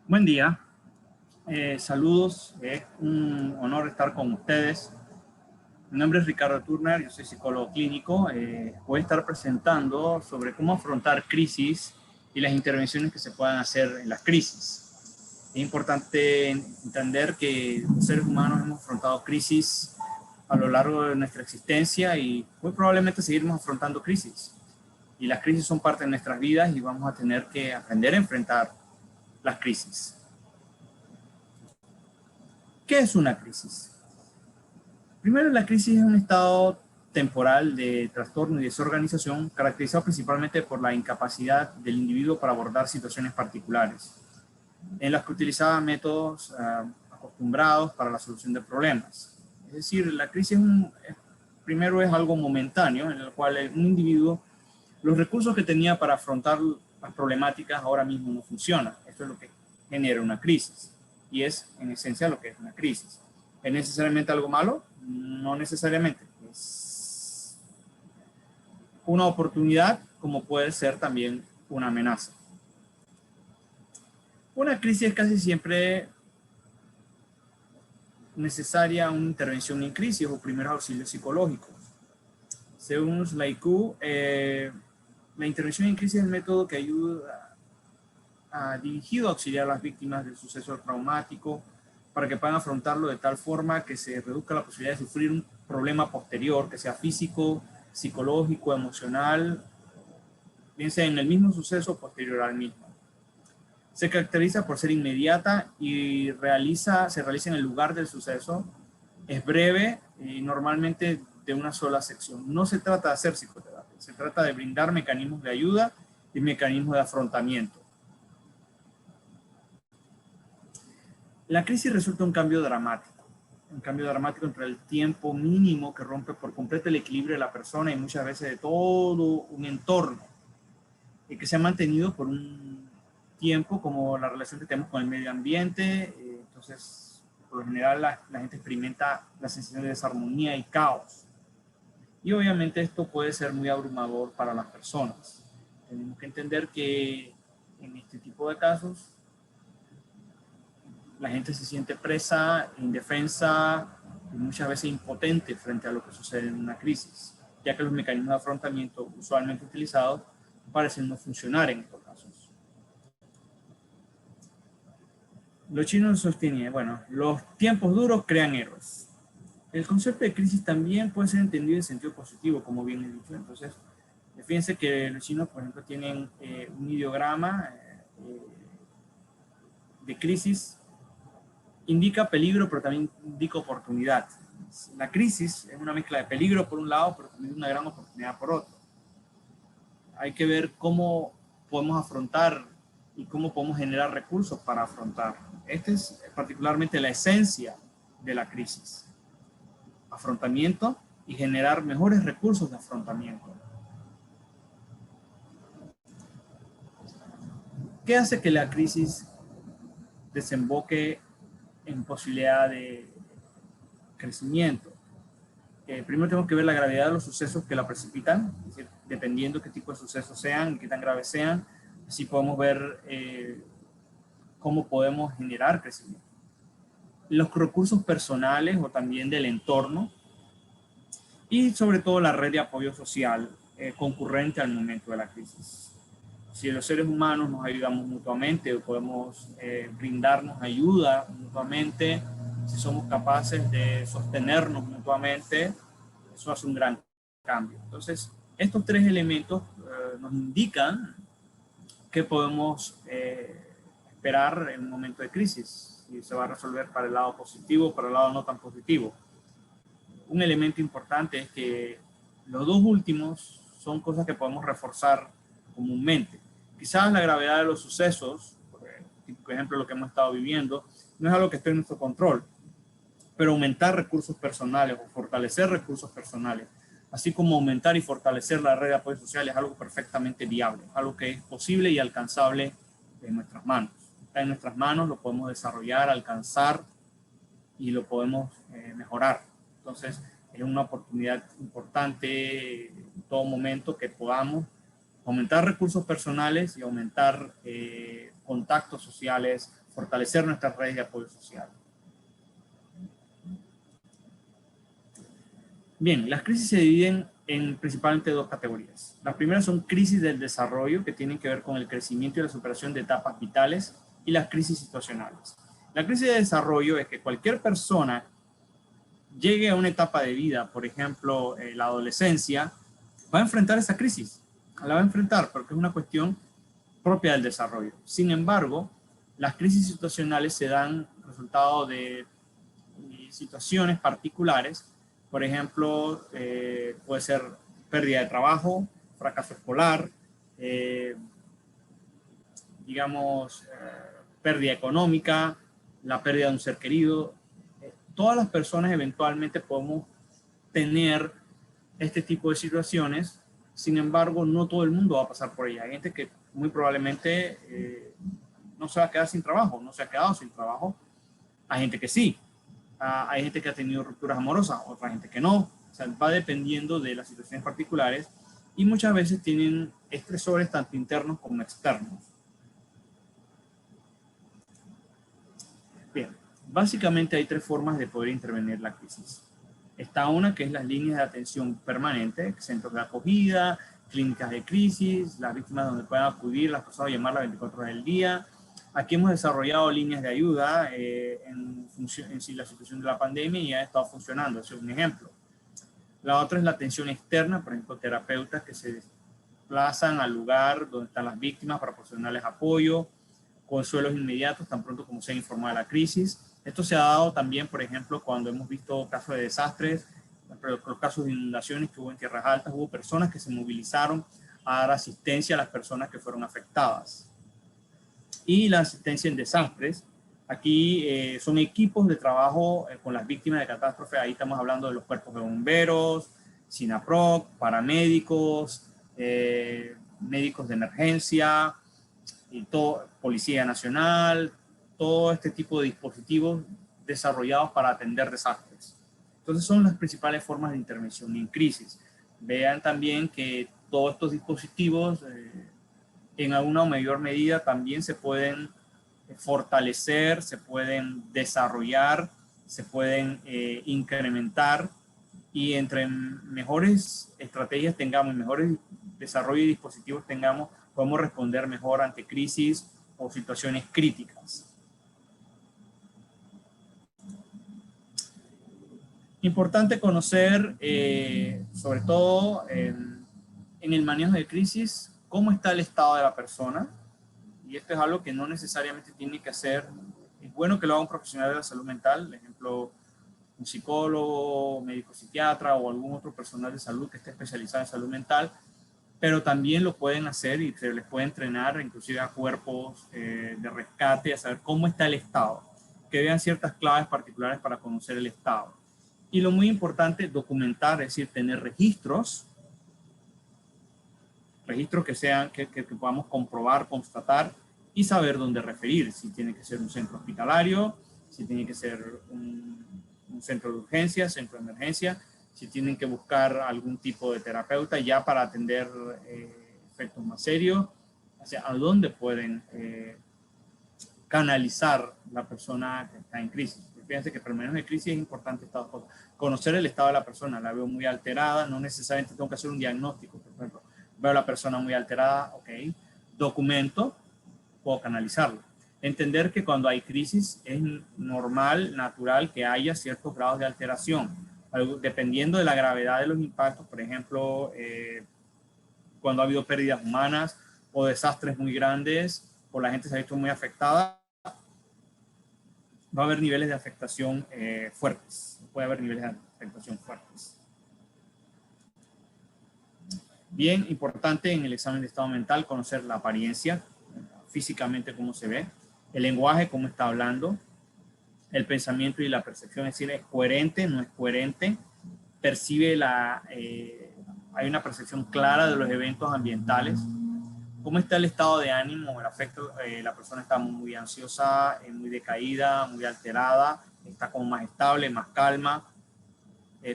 Buen día, saludos, es un honor estar con ustedes. Mi nombre es Ricardo Turner, yo soy psicólogo clínico. Voy a estar presentando sobre cómo afrontar crisis y las intervenciones que se puedan hacer en las crisis. Es importante entender que los seres humanos hemos afrontado crisis a lo largo de nuestra existencia y muy probablemente seguiremos afrontando crisis. Y las crisis son parte de nuestras vidas y vamos a tener que aprender a enfrentar las crisis. ¿Qué es una crisis? Primero, la crisis es un estado temporal de trastorno y desorganización caracterizado principalmente por la incapacidad del individuo para abordar situaciones particulares, en las que utilizaba métodos acostumbrados para la solución de problemas. Es decir, la crisis primero es algo momentáneo, en el cual un individuo, los recursos que tenía para afrontar las problemáticas ahora mismo no funcionan. Esto es lo que genera una crisis. Y es en esencia lo que es una crisis. ¿Es necesariamente algo malo? No necesariamente. Es una oportunidad, como puede ser también una amenaza. Una crisis es casi siempre necesaria una intervención en crisis o primeros auxilios psicológicos. Según Slayku, la intervención en crisis es el método que ayuda dirigido a auxiliar a las víctimas del suceso traumático para que puedan afrontarlo de tal forma que se reduzca la posibilidad de sufrir un problema posterior, que sea físico, psicológico, emocional, bien sea en el mismo suceso o posterior al mismo. Se caracteriza por ser inmediata y se realiza en el lugar del suceso. Es breve y normalmente de una sola sección. No se trata de hacer psicoterapia, se trata de brindar mecanismos de ayuda y mecanismos de afrontamiento. La crisis resulta un cambio dramático entre el tiempo mínimo que rompe por completo el equilibrio de la persona y muchas veces de todo un entorno, y que se ha mantenido por un tiempo, como la relación que tenemos con el medio ambiente. Entonces, por lo general, la gente experimenta la sensación de desarmonía y caos. Y obviamente esto puede ser muy abrumador para las personas. Tenemos que entender que en este tipo de casos, la gente se siente presa, indefensa y muchas veces impotente frente a lo que sucede en una crisis, ya que los mecanismos de afrontamiento usualmente utilizados parecen no funcionar en estos casos. Los chinos sostienen, bueno, los tiempos duros crean héroes. El concepto de crisis también puede ser entendido en sentido positivo, como bien he dicho. Entonces, fíjense que los chinos, por ejemplo, tienen un ideograma de crisis. Indica peligro, pero también indica oportunidad. La crisis es una mezcla de peligro por un lado, pero también una gran oportunidad por otro. Hay que ver cómo podemos afrontar y cómo podemos generar recursos para afrontar. Esta es particularmente la esencia de la crisis. Afrontamiento y generar mejores recursos de afrontamiento. ¿Qué hace que la crisis desemboque en posibilidad de crecimiento? Primero tenemos que ver la gravedad de los sucesos que la precipitan, es decir, dependiendo qué tipo de sucesos sean, qué tan graves sean, así podemos ver cómo podemos generar crecimiento. Los recursos personales o también del entorno y sobre todo la red de apoyo social concurrente al momento de la crisis. Si los seres humanos nos ayudamos mutuamente o podemos brindarnos ayuda mutuamente, si somos capaces de sostenernos mutuamente, eso hace un gran cambio. Entonces, estos tres elementos nos indican qué podemos esperar en un momento de crisis, si se va a resolver para el lado positivo o para el lado no tan positivo. Un elemento importante es que los dos últimos son cosas que podemos reforzar comúnmente. Quizás la gravedad de los sucesos, por ejemplo lo que hemos estado viviendo, no es algo que esté en nuestro control, pero aumentar recursos personales o fortalecer recursos personales, así como aumentar y fortalecer la red de apoyo social, es algo perfectamente viable, algo que es posible y alcanzable en nuestras manos. Está en nuestras manos, lo podemos desarrollar, alcanzar y lo podemos mejorar. Entonces, es una oportunidad importante en todo momento que podamos aumentar recursos personales y aumentar contactos sociales, fortalecer nuestras redes de apoyo social. Bien, las crisis se dividen en principalmente dos categorías. Las primeras son crisis del desarrollo, que tienen que ver con el crecimiento y la superación de etapas vitales, y las crisis situacionales. La crisis de desarrollo es que cualquier persona llegue a una etapa de vida, por ejemplo, la adolescencia, va a enfrentar esa crisis. La va a enfrentar porque es una cuestión propia del desarrollo. Sin embargo, las crisis situacionales se dan resultado de situaciones particulares. Por ejemplo, puede ser pérdida de trabajo, fracaso escolar, digamos, pérdida económica, la pérdida de un ser querido. Todas las personas eventualmente podemos tener este tipo de situaciones. Sin embargo, no todo el mundo va a pasar por ella. Hay gente que muy probablemente no se va a quedar sin trabajo, no se ha quedado sin trabajo. Hay gente que sí. Hay gente que ha tenido rupturas amorosas, otra gente que no. O sea, va dependiendo de las situaciones particulares y muchas veces tienen estresores tanto internos como externos. Bien, básicamente hay tres formas de poder intervenir la crisis. Está una que es las líneas de atención permanente, centros de acogida, clínicas de crisis, las víctimas donde puedan acudir las personas a llamar las 24 horas del día. Aquí hemos desarrollado líneas de ayuda en la situación de la pandemia y ha estado funcionando, ese es un ejemplo. La otra es la atención externa, por ejemplo, terapeutas que se desplazan al lugar donde están las víctimas para proporcionarles apoyo, consuelos inmediatos tan pronto como sea informada la crisis. Esto se ha dado también, por ejemplo, cuando hemos visto casos de desastres, los casos de inundaciones que hubo en tierras altas, hubo personas que se movilizaron a dar asistencia a las personas que fueron afectadas. Y la asistencia en desastres, aquí son equipos de trabajo con las víctimas de catástrofe. Ahí estamos hablando de los cuerpos de bomberos, SINAPROC, paramédicos, médicos de emergencia, y todo, Policía Nacional, todo este tipo de dispositivos desarrollados para atender desastres. Entonces son las principales formas de intervención en crisis. Vean también que todos estos dispositivos en alguna o mayor medida también se pueden fortalecer, se pueden desarrollar, se pueden incrementar, y entre mejores estrategias tengamos, mejores desarrollo y dispositivos tengamos, podemos responder mejor ante crisis o situaciones críticas. Importante conocer, sobre todo en el manejo de crisis, cómo está el estado de la persona. Y esto es algo que no necesariamente tiene que hacer. Es bueno que lo haga un profesional de la salud mental, por ejemplo, un psicólogo, médico psiquiatra o algún otro personal de salud que esté especializado en salud mental, pero también lo pueden hacer y se les puede entrenar inclusive a cuerpos de rescate, a saber cómo está el estado, que vean ciertas claves particulares para conocer el estado. Y lo muy importante, documentar, es decir, tener registros que podamos comprobar, constatar y saber dónde referir, si tiene que ser un centro hospitalario, si tiene que ser un centro de urgencia, centro de emergencia, si tienen que buscar algún tipo de terapeuta ya para atender efectos más serios, o sea, a dónde pueden canalizar la persona que está en crisis. Fíjense que para el manejo de crisis es importante conocer el estado de la persona. La veo muy alterada, no necesariamente tengo que hacer un diagnóstico, por ejemplo, veo a la persona muy alterada, ok, documento, puedo canalizarlo. Entender que cuando hay crisis es normal, natural que haya ciertos grados de alteración, dependiendo de la gravedad de los impactos. Por ejemplo, cuando ha habido pérdidas humanas o desastres muy grandes o la gente se ha visto muy afectada, va a haber niveles de afectación fuertes. Puede haber niveles de afectación fuertes. Bien, importante en el examen de estado mental conocer la apariencia, físicamente cómo se ve, el lenguaje, cómo está hablando, el pensamiento y la percepción, es decir, es coherente, no es coherente, percibe hay una percepción clara de los eventos ambientales, cómo está el estado de ánimo, el afecto, la persona está muy ansiosa, muy decaída, muy alterada, está como más estable, más calma,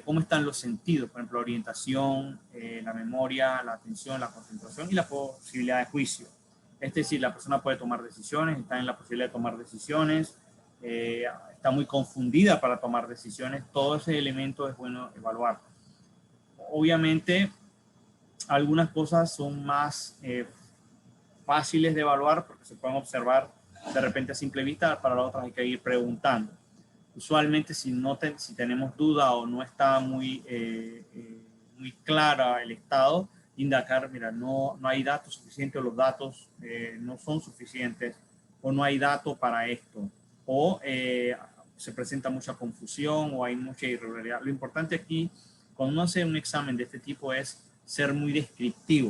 cómo están los sentidos, por ejemplo, la orientación, la memoria, la atención, la concentración y la posibilidad de juicio. Es decir, la persona puede tomar decisiones, está en la posibilidad de tomar decisiones, está muy confundida para tomar decisiones. Todo ese elemento es bueno evaluar. Obviamente, algunas cosas son más fáciles de evaluar porque se pueden observar de repente a simple vista, para las otras hay que ir preguntando. Usualmente si tenemos duda o no está muy clara el estado, indicar, mira, no hay datos suficientes, los datos no son suficientes, o no hay datos para esto, o se presenta mucha confusión o hay mucha irregularidad. Lo importante aquí, cuando uno hace un examen de este tipo, es ser muy descriptivo.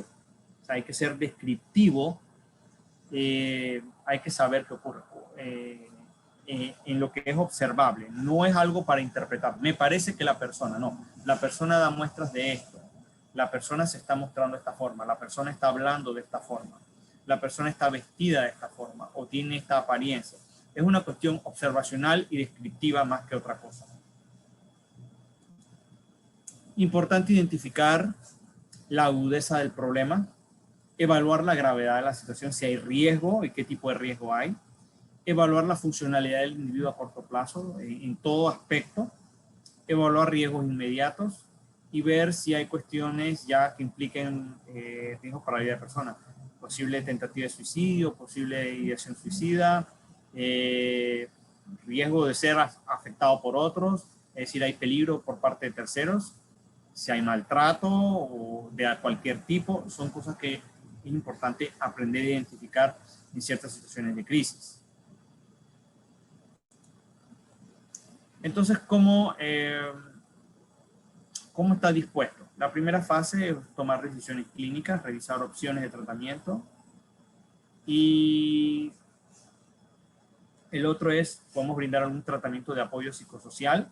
O sea, hay que ser descriptivo, hay que saber qué ocurre en lo que es observable. No es algo para interpretar. Me parece que la persona da muestras de esto. La persona se está mostrando de esta forma, la persona está hablando de esta forma, la persona está vestida de esta forma o tiene esta apariencia. Es una cuestión observacional y descriptiva más que otra cosa. Importante identificar la agudeza del problema, evaluar la gravedad de la situación, si hay riesgo y qué tipo de riesgo hay, evaluar la funcionalidad del individuo a corto plazo en todo aspecto, evaluar riesgos inmediatos y ver si hay cuestiones ya que impliquen riesgos para la vida de la persona. Posible tentativa de suicidio, posible ideación suicida, riesgo de ser afectado por otros, es decir, hay peligro por parte de terceros, si hay maltrato o de cualquier tipo, son cosas que es importante aprender a identificar en ciertas situaciones de crisis. Entonces, ¿cómo está dispuesto? La primera fase es tomar decisiones clínicas, revisar opciones de tratamiento. Y el otro es, podemos brindar algún tratamiento de apoyo psicosocial.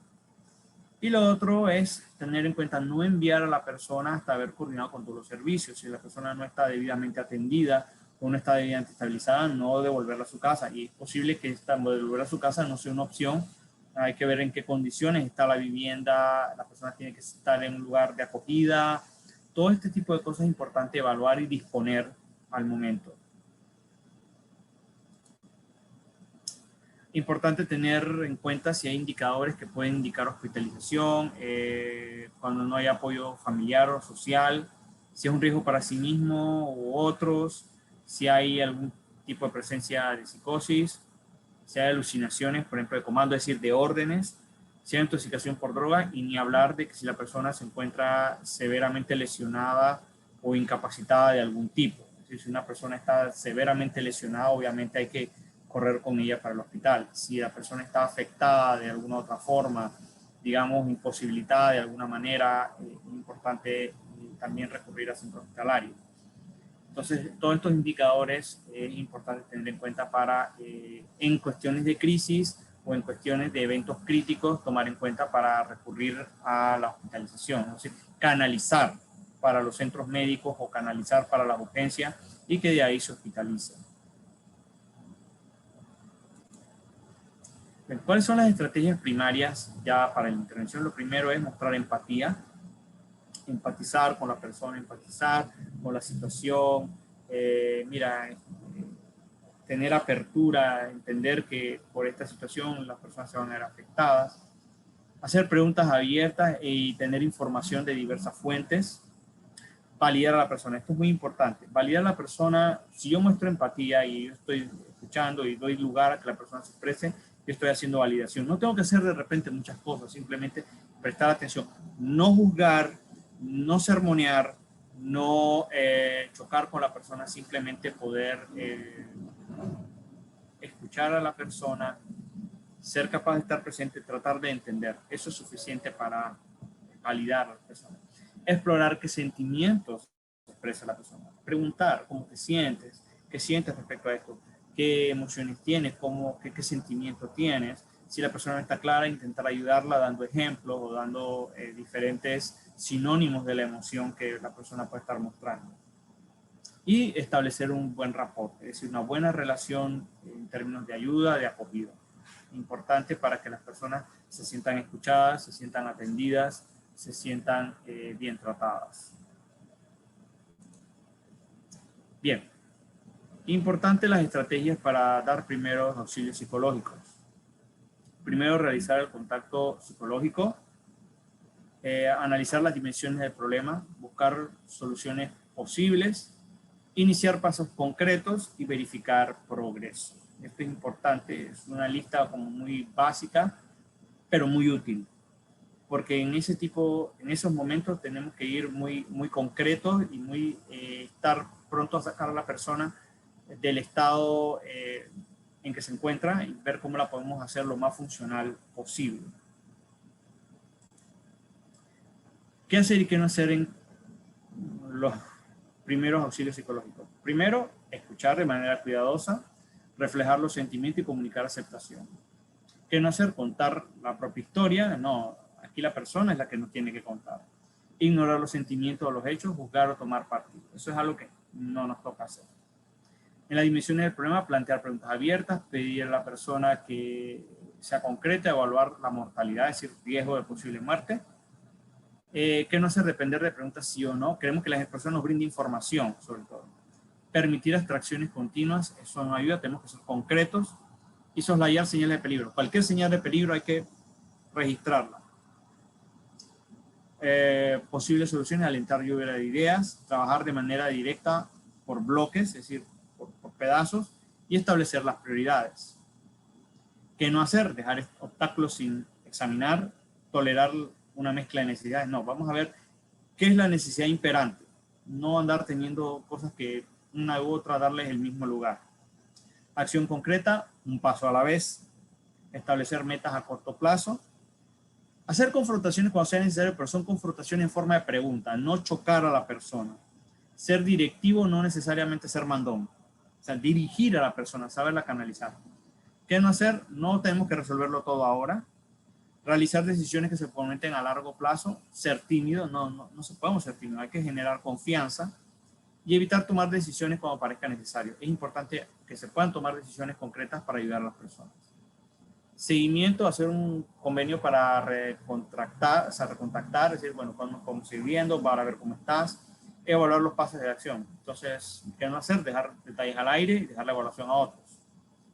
Y lo otro es tener en cuenta no enviar a la persona hasta haber coordinado con todos los servicios. Si la persona no está debidamente atendida o no está debidamente estabilizada, no devolverla a su casa. Y es posible que devolverla a su casa no sea una opción. Hay que ver en qué condiciones está la vivienda, la persona tiene que estar en un lugar de acogida. Todo este tipo de cosas es importante evaluar y disponer al momento. Importante tener en cuenta si hay indicadores que pueden indicar hospitalización, cuando no hay apoyo familiar o social, si es un riesgo para sí mismo u otros, si hay algún tipo de presencia de psicosis, si hay alucinaciones, por ejemplo, de comando, es decir, de órdenes, si hay intoxicación por droga, y ni hablar de que si la persona se encuentra severamente lesionada o incapacitada de algún tipo. Es decir, si una persona está severamente lesionada, obviamente hay que correr con ella para el hospital. Si la persona está afectada de alguna otra forma, digamos, imposibilitada de alguna manera, es importante también recurrir a centro hospitalario. Entonces, todos estos indicadores es importante tener en cuenta para, en cuestiones de crisis o en cuestiones de eventos críticos, tomar en cuenta para recurrir a la hospitalización. Es decir, canalizar para los centros médicos o canalizar para las urgencias y que de ahí se hospitalice. ¿Cuáles son las estrategias primarias ya para la intervención? Lo primero es mostrar empatía, empatizar con la persona, empatizar con la situación, tener apertura, entender que por esta situación las personas se van a ver afectadas, hacer preguntas abiertas y tener información de diversas fuentes, validar a la persona. Esto es muy importante. Validar a la persona, si yo muestro empatía y yo estoy escuchando y doy lugar a que la persona se exprese, yo estoy haciendo validación. No tengo que hacer de repente muchas cosas, simplemente prestar atención, no juzgar, no sermonear, no chocar con la persona, simplemente poder escuchar a la persona, ser capaz de estar presente, tratar de entender. Eso es suficiente para validar a la persona. Explorar qué sentimientos expresa la persona. Preguntar cómo te sientes, qué sientes respecto a esto, qué emociones tienes, qué sentimiento tienes. Si la persona no está clara, intentar ayudarla dando ejemplos o dando diferentes sinónimos de la emoción que la persona puede estar mostrando. Y establecer un buen rapport, es decir, una buena relación en términos de ayuda, de acogida. Importante para que las personas se sientan escuchadas, se sientan atendidas, se sientan bien tratadas. Bien, Importante las estrategias para dar primeros auxilios psicológicos. Primero, realizar el contacto psicológico, analizar las dimensiones del problema, buscar soluciones posibles, iniciar pasos concretos y verificar progreso. Esto es importante, es una lista como muy básica, pero muy útil, porque en esos momentos tenemos que ir muy concretos y estar pronto a sacar a la persona del estado en que se encuentra y ver cómo la podemos hacer lo más funcional posible. ¿Qué hacer y qué no hacer en los primeros auxilios psicológicos? Primero, escuchar de manera cuidadosa, reflejar los sentimientos y comunicar aceptación. ¿Qué no hacer? Contar la propia historia. No, aquí la persona es la que nos tiene que contar. Ignorar los sentimientos o los hechos, juzgar o tomar partido. Eso es algo que no nos toca hacer. En las dimensiones del problema, plantear preguntas abiertas, pedir a la persona que sea concreta, evaluar la mortalidad, es decir, riesgo de posible muerte. Que no hacer? Depender de preguntas sí o no. Queremos que las personas nos brinden información, sobre todo. Permitir abstracciones continuas, eso nos ayuda, tenemos que ser concretos. Y soslayar señales de peligro. Cualquier señal de peligro hay que registrarla. Posibles soluciones, alentar lluvia de ideas, trabajar de manera directa por bloques, es decir, por pedazos, y establecer las prioridades. ¿Qué no hacer? Dejar obstáculos sin examinar, tolerar una mezcla de necesidades. No, vamos a ver qué es la necesidad imperante. No andar teniendo cosas que una u otra darles el mismo lugar. Acción concreta, un paso a la vez. Establecer metas a corto plazo. Hacer confrontaciones cuando sea necesario, pero son confrontaciones en forma de pregunta, no chocar a la persona. Ser directivo, no necesariamente ser mandón. O sea, dirigir a la persona, saberla canalizar. ¿Qué no hacer? No tenemos que resolverlo todo ahora. Realizar decisiones que se prometen a largo plazo. Ser tímido, no se podemos ser tímidos, hay que generar confianza. Y evitar tomar decisiones cuando parezca necesario. Es importante que se puedan tomar decisiones concretas para ayudar a las personas. Seguimiento, hacer un convenio para recontactar, es decir, bueno, cuando estamos sirviendo, para ver cómo estás, evaluar los pasos de acción. Entonces, ¿qué no hacer? Dejar detalles al aire y dejar la evaluación a otros.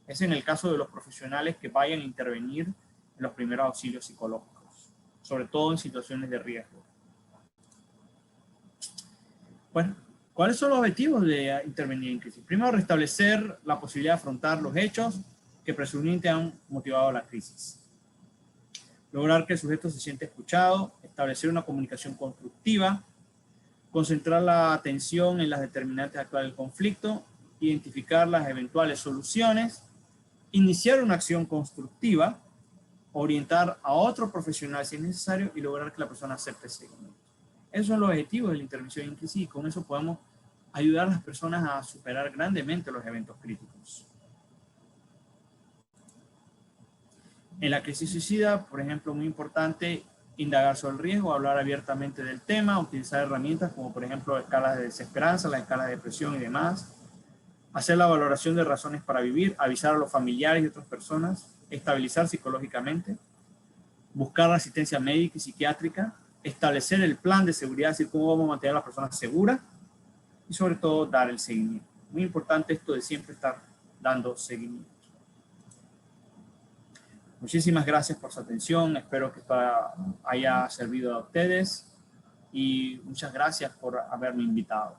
Es en el caso de los profesionales que vayan a intervenir en los primeros auxilios psicológicos, sobre todo en situaciones de riesgo. Bueno, ¿cuáles son los objetivos de intervenir en crisis? Primero, restablecer la posibilidad de afrontar los hechos que presuntamente han motivado la crisis. Lograr que el sujeto se siente escuchado, establecer una comunicación constructiva, concentrar la atención en las determinantes actuales del conflicto, identificar las eventuales soluciones, iniciar una acción constructiva, orientar a otro profesional si es necesario y lograr que la persona acepte ese seguimiento. Esos son los objetivos de la intervención en crisis y con eso podemos ayudar a las personas a superar grandemente los eventos críticos. En la crisis suicida, por ejemplo, muy importante indagar sobre el riesgo, hablar abiertamente del tema, utilizar herramientas como por ejemplo escalas de desesperanza, las escalas de depresión y demás, hacer la valoración de razones para vivir, avisar a los familiares y otras personas, estabilizar psicológicamente, buscar la asistencia médica y psiquiátrica, establecer el plan de seguridad, es decir, cómo vamos a mantener a las personas seguras y sobre todo dar el seguimiento. Muy importante esto de siempre estar dando seguimiento. Muchísimas gracias por su atención, espero que esto haya servido a ustedes y muchas gracias por haberme invitado.